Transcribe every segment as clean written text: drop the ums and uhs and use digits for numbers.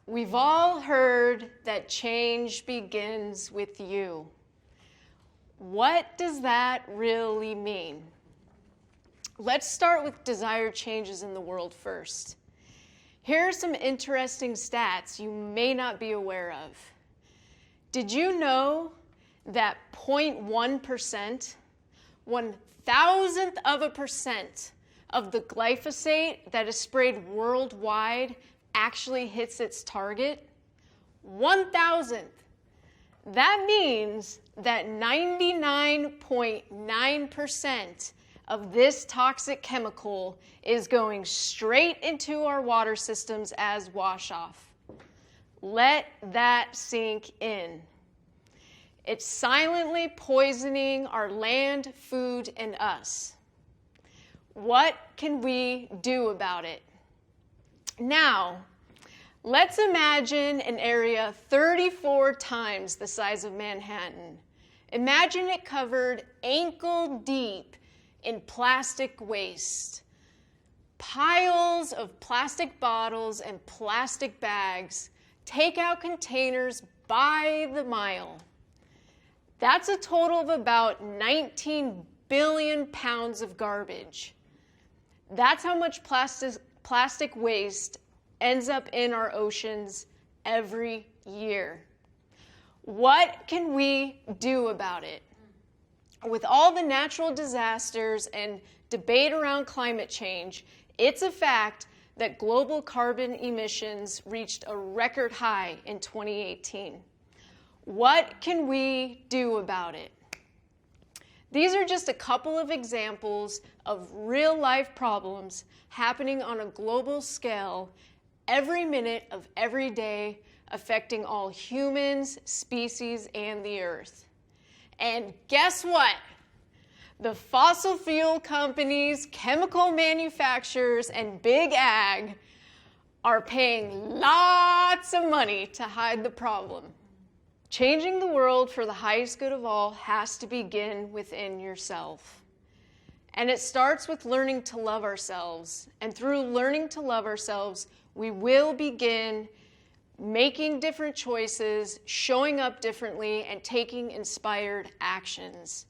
We've all heard that change begins with you. What does that really mean? Let's start with desired changes in the world first. Here are some interesting stats you may not be aware of. Did you know that 0.1%, 1,000% of the glyphosate that is sprayed worldwide actually hits its target? 1,000th. That means that 99.9% of this toxic chemical is going straight into our water systems as wash-off. Let that sink in. It's silently poisoning our land, food, and us. What can we do about it? Now, let's imagine an area 34 times the size of Manhattan. Imagine it covered ankle deep in plastic waste. Piles of plastic bottles and plastic bags, takeout containers by the mile. That's a total of about 19 billion pounds of garbage. That's how much plastic waste ends up in our oceans every year. What can we do about it? With all the natural disasters and debate around climate change, it's a fact that global carbon emissions reached a record high in 2018. What can we do about it? These are just a couple of examples of real-life problems happening on a global scale every minute of every day, affecting all humans, species, and the earth. And guess what? The fossil fuel companies, chemical manufacturers, and big ag are paying lots of money to hide the problem. Changing the world for the highest good of all has to begin within yourself. And it starts with learning to love ourselves. And through learning to love ourselves, we will begin making different choices, showing up differently, and taking inspired actions.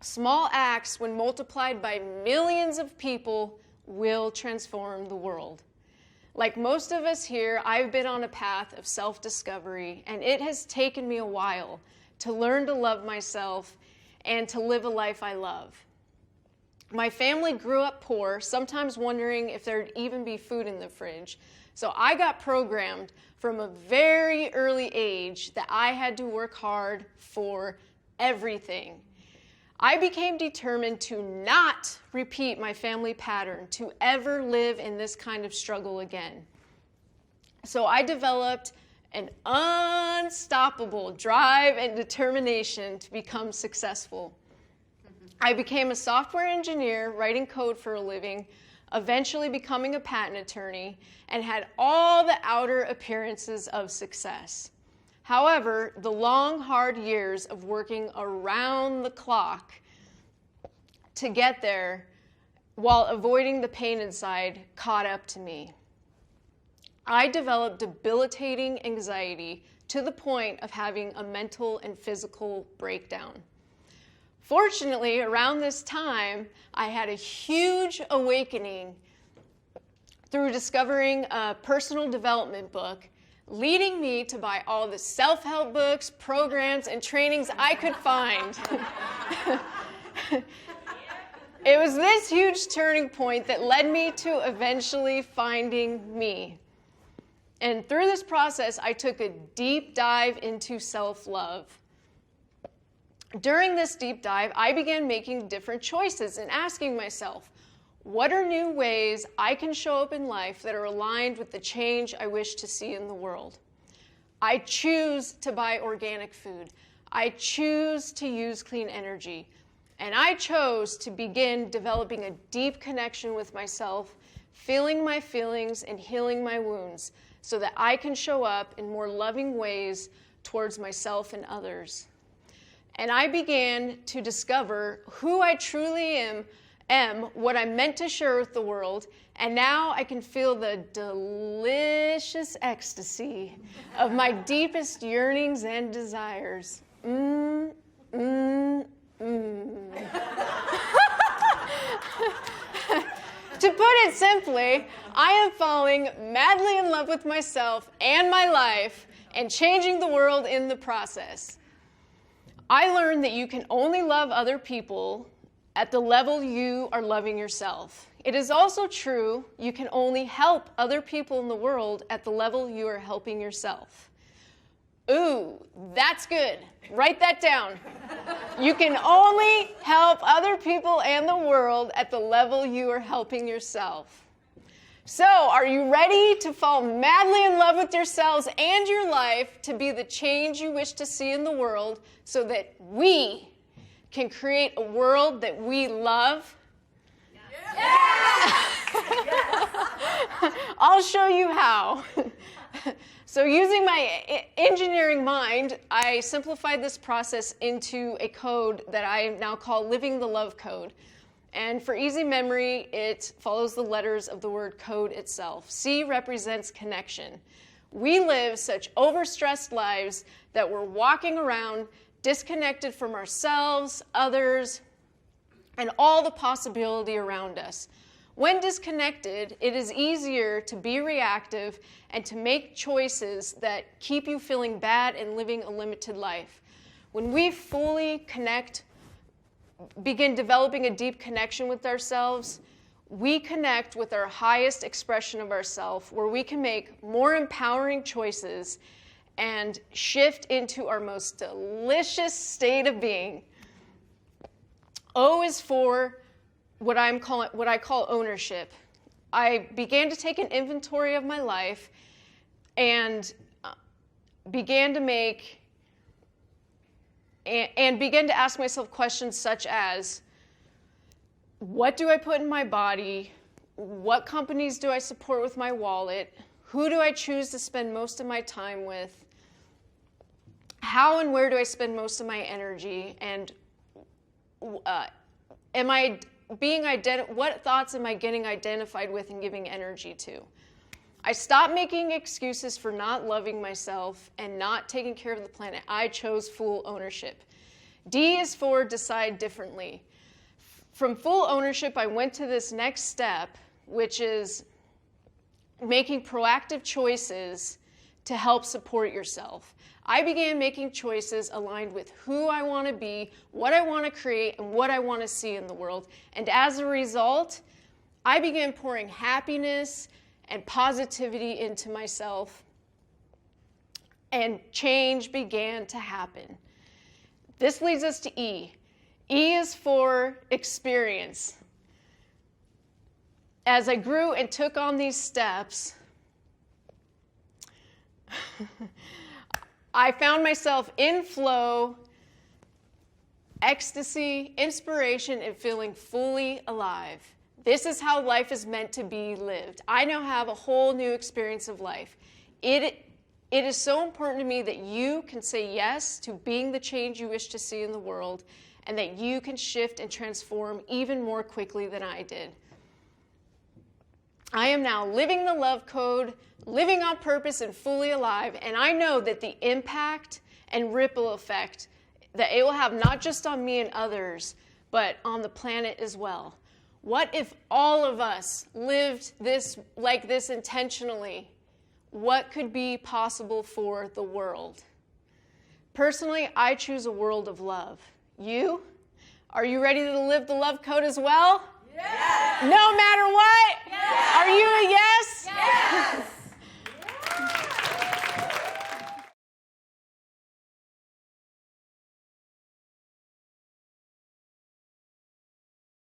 Small acts, when multiplied by millions of people, will transform the world. Like most of us here, I've been on a path of self-discovery, and it has taken me a while to learn to love myself and to live a life I love. My family grew up poor, sometimes wondering if there'd even be food in the fridge. So I got programmed from a very early age that I had to work hard for everything. I became determined to not repeat my family pattern, to ever live in this kind of struggle again. So I developed an unstoppable drive and determination to become successful. I became a software engineer, writing code for a living, eventually becoming a patent attorney, and had all the outer appearances of success. However, the long, hard years of working around the clock to get there while avoiding the pain inside caught up to me. I developed debilitating anxiety to the point of having a mental and physical breakdown. Fortunately, around this time, I had a huge awakening through discovering a personal development book, leading me to buy all the self-help books, programs, and trainings I could find. It was this huge turning point that led me to eventually finding me. And through this process, I took a deep dive into self-love. During this deep dive, I began making different choices and asking myself, what are new ways I can show up in life that are aligned with the change I wish to see in the world? I choose to buy organic food. I choose to use clean energy. And I chose to begin developing a deep connection with myself, feeling my feelings and healing my wounds so that I can show up in more loving ways towards myself and others. And I began to discover who I truly am what I'm meant to share with the world, and now I can feel the delicious ecstasy of my deepest yearnings and desires. To put it simply, I am falling madly in love with myself and my life and changing the world in the process. I learned that you can only love other people at the level you are loving yourself. It is also true you can only help other people in the world at the level you are helping yourself. Ooh, that's good. Write that down. You can only help other people and the world at the level you are helping yourself. So, are you ready to fall madly in love with yourselves and your life to be the change you wish to see in the world so that we can create a world that we love? Yeah. I'll show you how. So using my engineering mind, I simplified this process into a code that I now call Living the Love Code. And for easy memory, it follows the letters of the word code itself. C represents connection. We live such overstressed lives that we're walking around disconnected from ourselves, others, and all the possibility around us. When disconnected, it is easier to be reactive and to make choices that keep you feeling bad and living a limited life. When we fully connect, begin developing a deep connection with ourselves, we connect with our highest expression of ourselves, where we can make more empowering choices and shift into our most delicious state of being. O is for what I call ownership. I began to take an inventory of my life and began to ask myself questions such as, what do I put in my body? What companies do I support with my wallet? Who do I choose to spend most of my time with? How and where do I spend most of my energy? And what thoughts am I getting identified with and giving energy to? I stopped making excuses for not loving myself and not taking care of the planet. I chose full ownership. D is for decide differently. From full ownership, I went to this next step, which is making proactive choices to help support yourself. I began making choices aligned with who I want to be, what I want to create, and what I want to see in the world. And as a result, I began pouring happiness and positivity into myself, and change began to happen. This leads us to E. E is for experience. As I grew and took on these steps, I found myself in flow, ecstasy, inspiration, and feeling fully alive. This is how life is meant to be lived. I now have a whole new experience of life. It is so important to me that you can say yes to being the change you wish to see in the world, and that you can shift and transform even more quickly than I did. I am now living the love code, living on purpose and fully alive, and I know that the impact and ripple effect that it will have not just on me and others, but on the planet as well. What if all of us lived like this intentionally? What could be possible for the world? Personally, I choose a world of love. You? Are you ready to live the love code as well? Yes! No matter what? Yes! Are you a yes? Yes!